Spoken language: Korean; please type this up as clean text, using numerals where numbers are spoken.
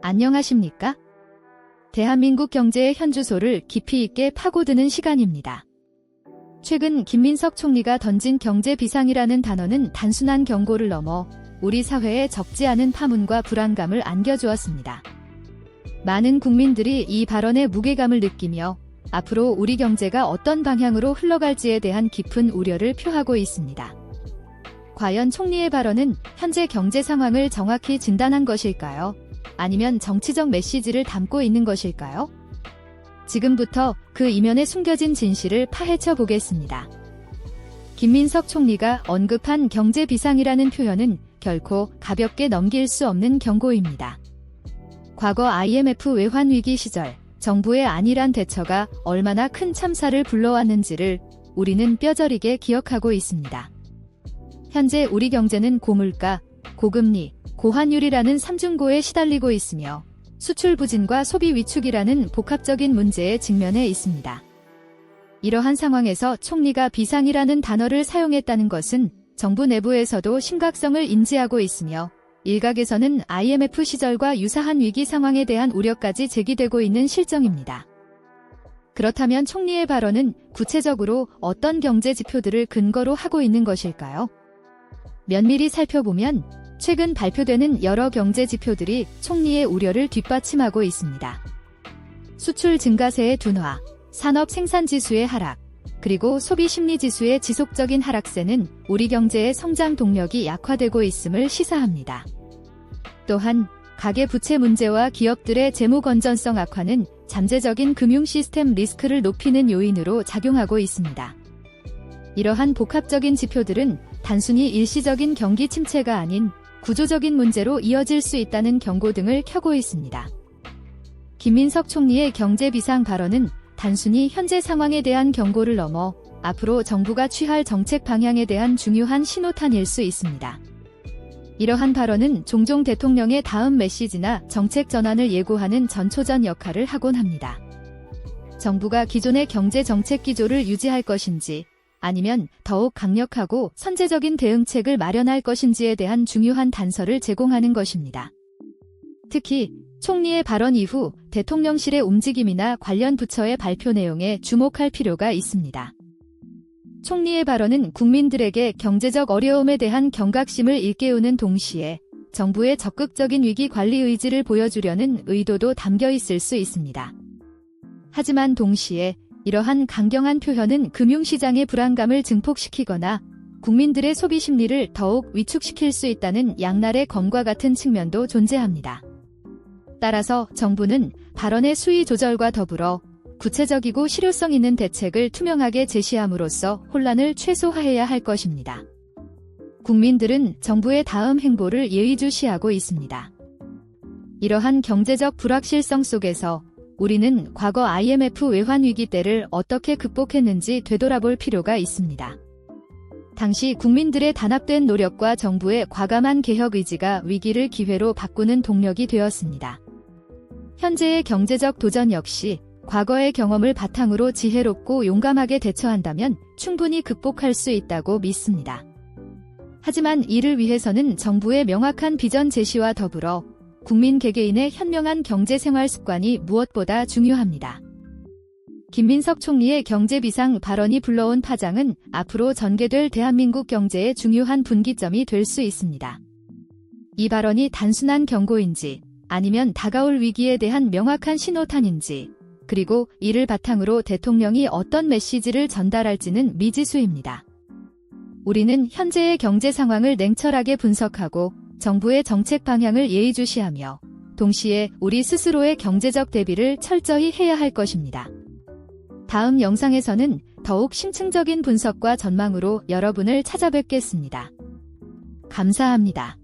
안녕하십니까? 대한민국 경제의 현주소를 깊이 있게 파고드는 시간입니다. 최근 김민석 총리가 던진 경제 비상이라는 단어는 단순한 경고를 넘어 우리 사회에 적지 않은 파문과 불안감을 안겨주었습니다. 많은 국민들이 이 발언의 무게감을 느끼며 앞으로 우리 경제가 어떤 방향으로 흘러갈지에 대한 깊은 우려를 표하고 있습니다. 과연 총리의 발언은 현재 경제 상황을 정확히 진단한 것일까요? 아니면 정치적 메시지를 담고 있는 것일까요? 지금부터 그 이면에 숨겨진 진실을 파헤쳐 보겠습니다. 김민석 총리가 언급한 경제 비상이라는 표현은 결코 가볍게 넘길 수 없는 경고입니다. 과거 IMF 외환 위기 시절 정부의 안일한 대처가 얼마나 큰 참사를 불러왔는지를 우리는 뼈저리게 기억하고 있습니다. 현재 우리 경제는 고물가, 고금리, 고환율이라는 삼중고에 시달리고 있으며 수출 부진과 소비 위축이라는 복합적인 문제에 직면해 있습니다. 이러한 상황에서 총리가 비상이라는 단어를 사용했다는 것은 정부 내부에서도 심각성을 인지하고 있으며 일각에서는 IMF 시절과 유사한 위기 상황에 대한 우려까지 제기되고 있는 실정입니다. 그렇다면 총리의 발언은 구체적으로 어떤 경제 지표들을 근거로 하고 있는 것일까요? 면밀히 살펴보면 최근 발표되는 여러 경제 지표들이 총리의 우려를 뒷받침하고 있습니다. 수출 증가세의 둔화, 산업 생산지수의 하락, 그리고 소비심리지수의 지속적인 하락세는 우리 경제의 성장 동력이 약화되고 있음을 시사합니다. 또한 가계부채 문제와 기업들의 재무 건전성 악화는 잠재적인 금융 시스템 리스크를 높이는 요인으로 작용하고 있습니다. 이러한 복합적인 지표들은 단순히 일시적인 경기 침체가 아닌 구조적인 문제로 이어질 수 있다는 경고 등을 켜고 있습니다. 김민석 총리의 경제 비상 발언은 단순히 현재 상황에 대한 경고를 넘어 앞으로 정부가 취할 정책 방향에 대한 중요한 신호탄일 수 있습니다. 이러한 발언은 종종 대통령의 다음 메시지나 정책 전환을 예고하는 전초전 역할을 하곤 합니다. 정부가 기존의 경제 정책 기조를 유지할 것인지 아니면 더욱 강력하고 선제적인 대응책을 마련할 것인지에 대한 중요한 단서를 제공하는 것입니다. 특히 총리의 발언 이후 대통령실의 움직임이나 관련 부처의 발표 내용에 주목할 필요가 있습니다. 총리의 발언은 국민들에게 경제적 어려움에 대한 경각심을 일깨우는 동시에 정부의 적극적인 위기 관리 의지를 보여주려는 의도도 담겨 있을 수 있습니다. 하지만 동시에 이러한 강경한 표현은 금융시장의 불안감을 증폭시키거나 국민들의 소비 심리를 더욱 위축시킬 수 있다는 양날의 검과 같은 측면도 존재합니다. 따라서 정부는 발언의 수위 조절과 더불어 구체적이고 실효성 있는 대책을 투명하게 제시함으로써 혼란을 최소화해야 할 것입니다. 국민들은 정부의 다음 행보를 예의주시하고 있습니다. 이러한 경제적 불확실성 속에서 우리는 과거 IMF 외환 위기 때를 어떻게 극복했는지 되돌아볼 필요가 있습니다. 당시 국민들의 단합된 노력과 정부의 과감한 개혁 의지가 위기를 기회로 바꾸는 동력이 되었습니다. 현재의 경제적 도전 역시 과거의 경험을 바탕으로 지혜롭고 용감하게 대처한다면 충분히 극복할 수 있다고 믿습니다. 하지만 이를 위해서는 정부의 명확한 비전 제시와 더불어 국민 개개인의 현명한 경제 생활 습관이 무엇보다 중요합니다. 김민석 총리의 경제 비상 발언이 불러온 파장은 앞으로 전개될 대한민국 경제의 중요한 분기점이 될 수 있습니다. 이 발언이 단순한 경고인지 아니면 다가올 위기에 대한 명확한 신호탄인지 그리고 이를 바탕으로 대통령이 어떤 메시지를 전달할지는 미지수입니다. 우리는 현재의 경제 상황을 냉철하게 분석하고 정부의 정책 방향을 예의주시하며 동시에 우리 스스로의 경제적 대비를 철저히 해야 할 것입니다. 다음 영상에서는 더욱 심층적인 분석과 전망으로 여러분을 찾아뵙겠습니다. 감사합니다.